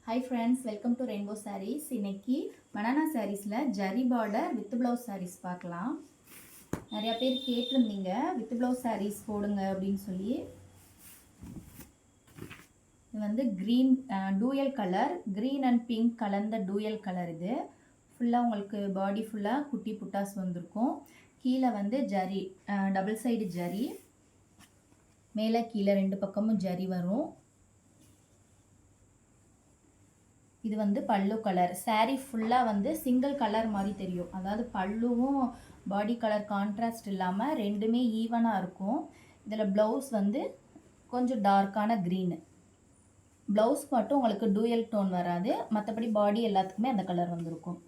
Hi friends, welcome to Rainbow Sarees. இன்னைக்கு banana sareesல zari border with blouse sarees பார்க்கலாம். நிறைய பேர் கேட்டிருந்தீங்க with blouse sarees போடுங்க அப்படின்னு சொல்லி. இது வந்து green dual color, green and pink கலந்த dual color இது. ஃபுல்லா உங்களுக்கு பாடி ஃபுல்லா குட்டி புட்டாஸ் வந்திருக்கும். கீழே வந்து ஜரி டபுள் சைடு ஜரி. மேலே கீழே ரெண்டு பக்கமும் ஜரி வரும். இது வந்து பல்லு கலர். சாரீ ஃபுல்லாக வந்து சிங்கிள் கலர் மாதிரி தெரியும். அதாவது பல்லுவும் பாடி கலர் கான்ட்ராஸ்ட் இல்லாமல் ரெண்டுமே ஈவனாக இருக்கும். இதில் ப்ளவுஸ் வந்து கொஞ்சம் டார்க்கான க்ரீனு. ப்ளவுஸ் மட்டும் உங்களுக்கு டூயல் டோன் வராது, மற்றபடி பாடி எல்லாத்துக்குமே அந்த கலர் வந்திருக்கும்.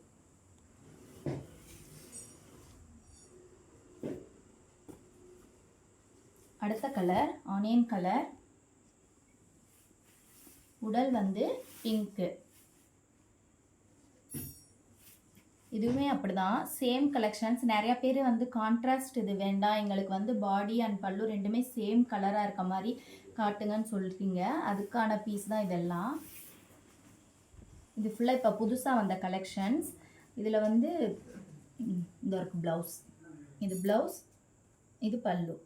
அடுத்த கலர் ஆனியன் கலர். உடல் வந்து பிங்க்கு. இதுவுமே அப்படிதான், சேம் கலெக்ஷன்ஸ். நிறைய பேர் வந்து கான்ட்ராஸ்ட் இது வேண்டாம், எங்களுக்கு வந்து பாடி அண்ட் பல்லு ரெண்டுமே சேம் கலராக இருக்க மாதிரி காட்டுங்கன்னு சொல்லிட்டீங்க. அதுக்கான பீஸ் தான் இதெல்லாம். இது ஃபுல்லாக இப்போ புதுசாக வந்த கலெக்ஷன்ஸ். இதில் வந்து இந்த இருக்கு ப்ளவுஸ். இது ப்ளவுஸ், இது பல்லு.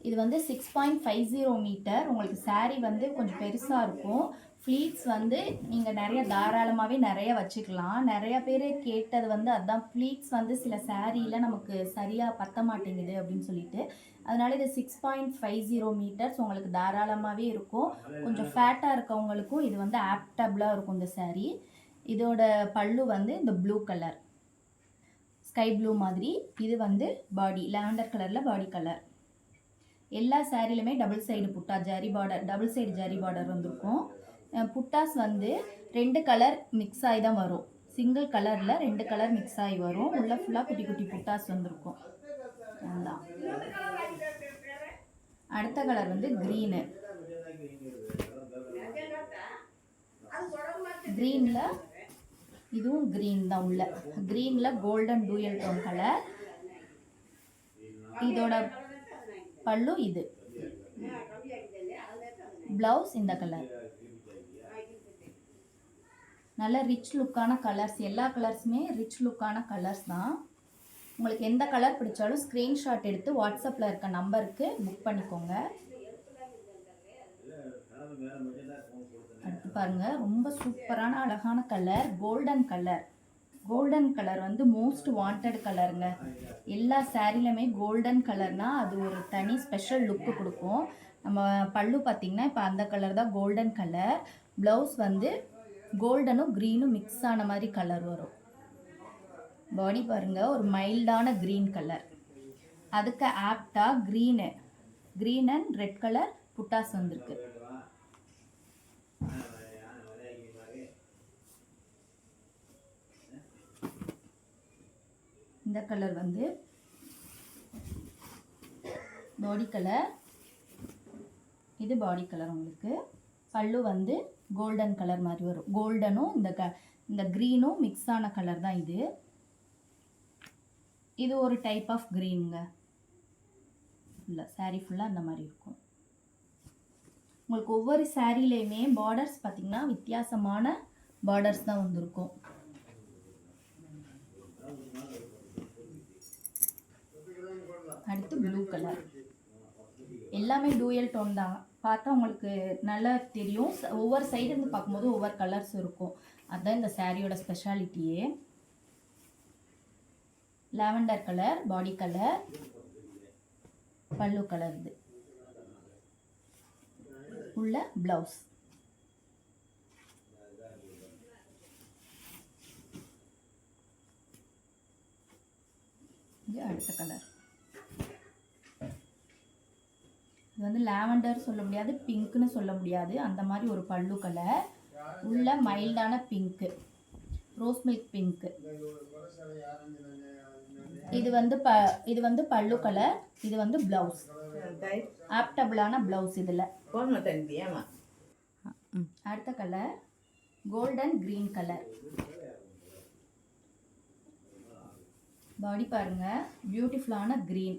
இது வந்து 6.50 மீட்டர். உங்களுக்கு சாரீ வந்து கொஞ்சம் பெருசாக இருக்கும். ஃப்ளீட்ஸ் வந்து நீங்கள் நிறைய தாராளமாகவே நிறைய வச்சுக்கலாம். நிறைய பேர் கேட்டது வந்து அதுதான், ஃப்ளீட்ஸ் வந்து சில சாரியில் நமக்கு சரியாக பற்ற மாட்டேங்குது அப்படின்னு சொல்லிட்டு. அதனால இது 6.50 மீட்டர்ஸ் உங்களுக்கு தாராளமாகவே இருக்கும். கொஞ்சம் ஃபேட்டாக இருக்கவங்களுக்கும் இது வந்து ஆப்டபுளாக இருக்கும் இந்த சாரீ. இதோட பல்லு வந்து இந்த ப்ளூ கலர், ஸ்கை ப்ளூ மாதிரி. இது வந்து பாடி லாவெண்டர் கலரில் பாடி கலர். எல்லா சாரிலுமே டபுள் சைடு புட்டா zari border, double side zari border வந்திருக்கும். புட்டாஸ் வந்து ரெண்டு கலர் மிக்ஸ் ஆகி தான் வரும். சிங்கிள் கலரில் ரெண்டு கலர் மிக்ஸ் ஆகி வரும். உள்ள ஃபுல்லாக குட்டி குட்டி புட்டாஸ் வந்திருக்கும். அதுதான். அடுத்த கலர் வந்து க்ரீனு. க்ரீனில் இதுவும் க்ரீன் தான். உள்ள க்ரீனில் கோல்டன் டூயல் டோன் கலர். இதோட பல்லு இது. பிளவுஸ் இந்த கலர். நல்ல ரிச் லுக்கான கலர்ஸ். எல்லா கலர்ஸுமே ரிச் லுக்கான கலர்ஸ் தான். உங்களுக்கு எந்த கலர் பிடிச்சாலும் ஸ்க்ரீன்ஷாட் எடுத்து வாட்ஸ்அப்பில் இருக்க நம்பருக்கு புக் பண்ணிக்கோங்க. அடுத்து பாருங்க, ரொம்ப சூப்பரான அழகான colour, golden colour. Golden colour வந்து மோஸ்ட் வாண்டட் கலருங்க. எல்லா சாரிலுமே கோல்டன் கலர்னால் அது ஒரு தனி ஸ்பெஷல் லுக்கு கொடுக்கும். நம்ம பல்லு பார்த்திங்கன்னா இப்போ அந்த கலர் தான், கோல்டன் கலர். ப்ளவுஸ் வந்து கோல்டனும் க்ரீனும் மிக்ஸ் ஆன மாதிரி கலர் வரும். பாடி பாருங்கள், ஒரு மைல்டான க்ரீன் கலர். அதுக்கு ஆப்டாக க்ரீன் அண்ட் ரெட் கலர் புட்டாஸ் வந்திருக்கு. இந்த கலர் வந்து பாடி கலர். இது பாடி கலர். உங்களுக்கு பல்லு வந்து கோல்டன் கலர் மாதிரி வரும். கோல்டனும் இந்த க்ரீனும் மிக்ஸ் ஆன கலர் தான் இது. இது ஒரு டைப் ஆஃப் க்ரீனுங்க. ஃபுல்லாக சாரீ ஃபுல்லாக அந்த மாதிரி இருக்கும். உங்களுக்கு ஒவ்வொரு சாரீலையுமே பார்டர்ஸ் பார்த்திங்கன்னா வித்தியாசமான பார்டர்ஸ் தான் வந்திருக்கும். அடுத்து ப்ளூ கலர். எல்லாமே டூயல் டோன் தான். பார்த்தா உங்களுக்கு நல்லா தெரியும். ஒவ்வொரு சைடு இருந்து பார்க்கும்போது ஒவ்வொரு கலர்ஸ் இருக்கும். அதுதான் இந்த சாரியோட ஸ்பெஷாலிட்டியே. லாவெண்டர் கலர் பாடி கலர், பல்லு கலர். இது உள்ள பிளவுஸ். இது அடுத்த கலர். இது வந்து லாவெண்டர் சொல்ல முடியாது, பிங்க்னு சொல்ல முடியாது, அந்த மாதிரி ஒரு பல்லு கலர். உள்ள மைல்டான பிங்க்கு, ரோஸ் மில்க் பிங்க்கு. இது வந்து பல்லு கலர். இது வந்து பிளவுஸ், ஆப்டபுளான பிளவுஸ். இதில் அடுத்த கலர் கோல்டன் க்ரீன் கலர். பாடி பாருங்க, பியூட்டிஃபுல்லான க்ரீன்.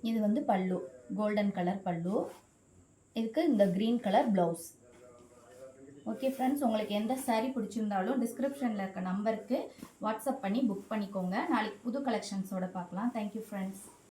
இது வந்து பல்லு, கோல்டன் கலர் பல்லு. இதுக்கு இந்த green colour blouse. Okay friends, உங்களுக்கு எந்த saree பிடிச்சிருந்தாலும் டிஸ்கிரிப்ஷனில் இருக்க நம்பருக்கு வாட்ஸ்அப் பண்ணி புக் பண்ணிக்கோங்க. நாளைக்கு புது கலெக்ஷன்ஸோட பார்க்கலாம். Thank you friends.